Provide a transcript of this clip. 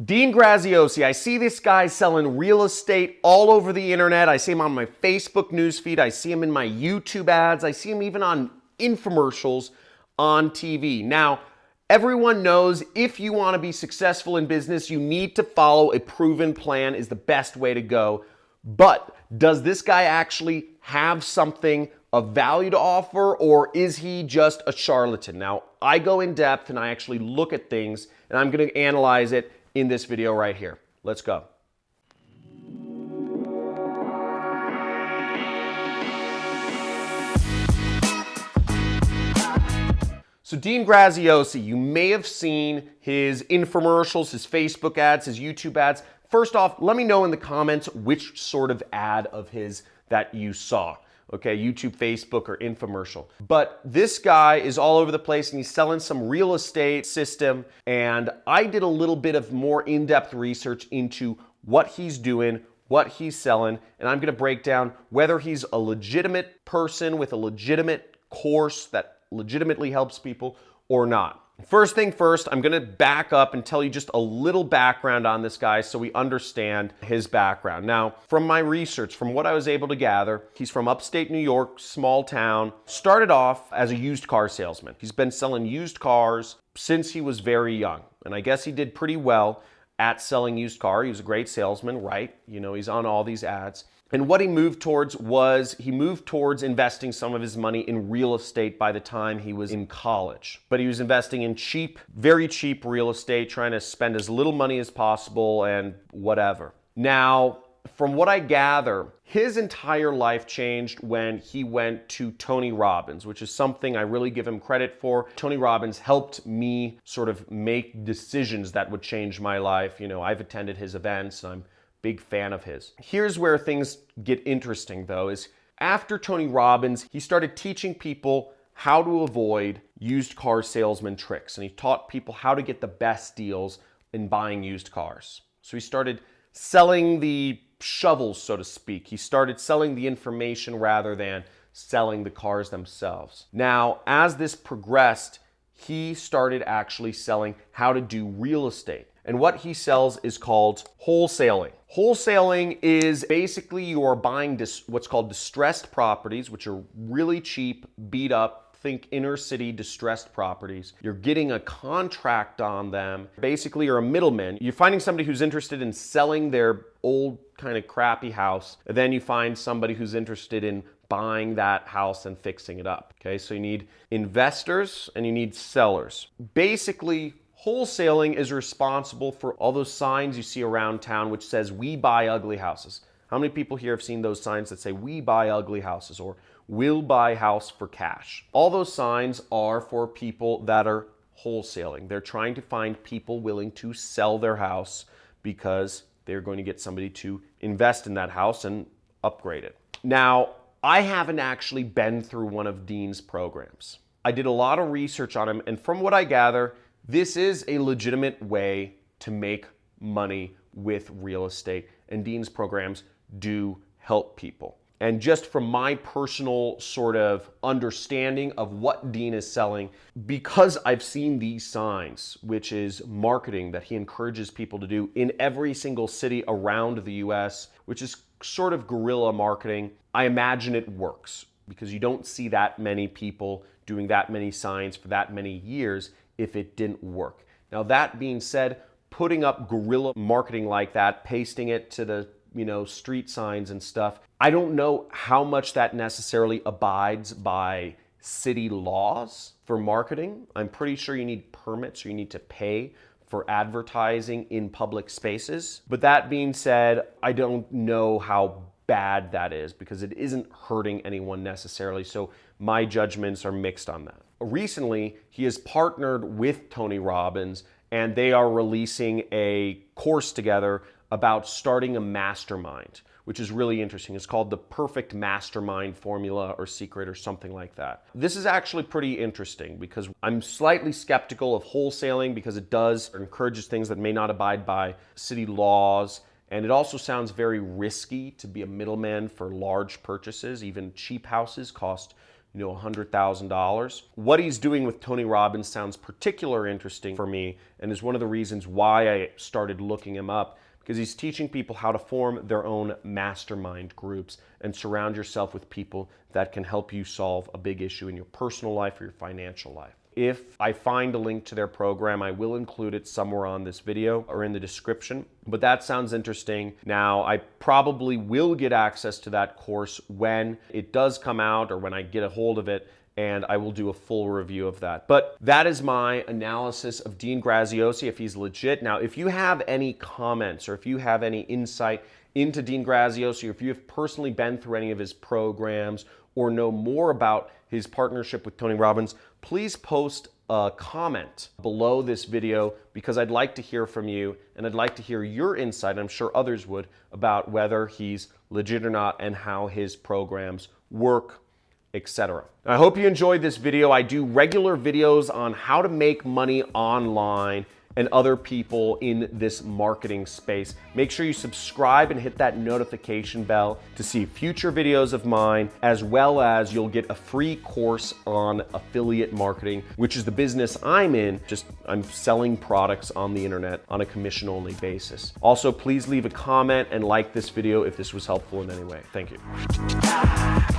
Dean Graziosi, I see this guy selling real estate all over the internet. I see him on my Facebook newsfeed. I see him in my YouTube ads. I see him even on infomercials on TV. Now, everyone knows if you want to be successful in business, you need to follow a proven plan is the best way to go. But does this guy actually have something of value to offer, or is he just a charlatan? Now, I go in depth and I actually look at things, and I'm going to analyze it in this video right here. Let's go. So Dean Graziosi, you may have seen his infomercials, his Facebook ads, his YouTube ads. First off, let me know in the comments which sort of ad of his that you saw. Okay, YouTube, Facebook, or infomercial. But this guy is all over the place and he's selling some real estate system. And I did a little bit of more in-depth research into what he's doing, what he's selling, and I'm gonna break down whether he's a legitimate person with a legitimate course that legitimately helps people or not. First thing first, I'm gonna back up and tell you just a little background on this guy so we understand his background. Now, from my research, from what I was able to gather, he's from upstate New York, small town, started off as a used car salesman. He's been selling used cars since he was very young, and I guess he did pretty well at selling used car. He was a great salesman, right? You know, he's on all these ads. And what he moved towards was, he moved towards investing some of his money in real estate by the time he was in college. But he was investing in cheap, very cheap real estate, trying to spend as little money as possible and whatever. Now, from what I gather, his entire life changed when he went to Tony Robbins, which is something I really give him credit for. Tony Robbins helped me sort of make decisions that would change my life. You know, I've attended his events, and I'm big fan of his. Here's where things get interesting though, is after Tony Robbins, he started teaching people how to avoid used car salesman tricks. And he taught people how to get the best deals in buying used cars. So he started selling the shovels, so to speak. He started selling the information rather than selling the cars themselves. Now, as this progressed, he started actually selling how to do real estate. And what he sells is called wholesaling. Wholesaling is basically you are buying what's called distressed properties, which are really cheap, beat up, think inner city distressed properties. You're getting a contract on them. Basically, you're a middleman. You're finding somebody who's interested in selling their old kind of crappy house. And then you find somebody who's interested in buying that house and fixing it up. Okay, so you need investors and you need sellers. Basically, wholesaling is responsible for all those signs you see around town which says, "We buy ugly houses." How many people here have seen those signs that say, "We buy ugly houses," or "We'll buy house for cash"? All those signs are for people that are wholesaling. They're trying to find people willing to sell their house because they're going to get somebody to invest in that house and upgrade it. Now, I haven't actually been through one of Dean's programs. I did a lot of research on him, and from what I gather, this is a legitimate way to make money with real estate, and Dean's programs do help people. And just from my personal sort of understanding of what Dean is selling, because I've seen these signs, which is marketing that he encourages people to do in every single city around the US, which is sort of guerrilla marketing, I imagine it works because you don't see that many people doing that many signs for that many years if it didn't work. Now, that being said, putting up guerrilla marketing like that, pasting it to the street signs and stuff, I don't know how much that necessarily abides by city laws for marketing. I'm pretty sure you need permits or you need to pay for advertising in public spaces. But that being said, I don't know how bad that is because it isn't hurting anyone necessarily. So my judgments are mixed on that. Recently, he has partnered with Tony Robbins and they are releasing a course together about starting a mastermind, which is really interesting. It's called the Perfect Mastermind Formula or Secret or something like that. This is actually pretty interesting because I'm slightly skeptical of wholesaling because it does encourages things that may not abide by city laws. And it also sounds very risky to be a middleman for large purchases. Even cheap houses cost $100,000. What he's doing with Tony Robbins sounds particularly interesting for me and is one of the reasons why I started looking him up, because he's teaching people how to form their own mastermind groups and surround yourself with people that can help you solve a big issue in your personal life or your financial life. If I find a link to their program, I will include it somewhere on this video or in the description. But that sounds interesting. Now, I probably will get access to that course when it does come out or when I get a hold of it, and I will do a full review of that. But that is my analysis of Dean Graziosi, if he's legit. Now, if you have any comments or if you have any insight into Dean Graziosi, or if you have personally been through any of his programs or know more about his partnership with Tony Robbins, please post a comment below this video, because I'd like to hear from you and I'd like to hear your insight, I'm sure others would, about whether he's legit or not and how his programs work, etc. I hope you enjoyed this video. I do regular videos on how to make money online and other people in this marketing space. Make sure you subscribe and hit that notification bell to see future videos of mine, as well as you'll get a free course on affiliate marketing, which is the business I'm in. I'm selling products on the internet on a commission-only basis. Also, please leave a comment and like this video if this was helpful in any way. Thank you.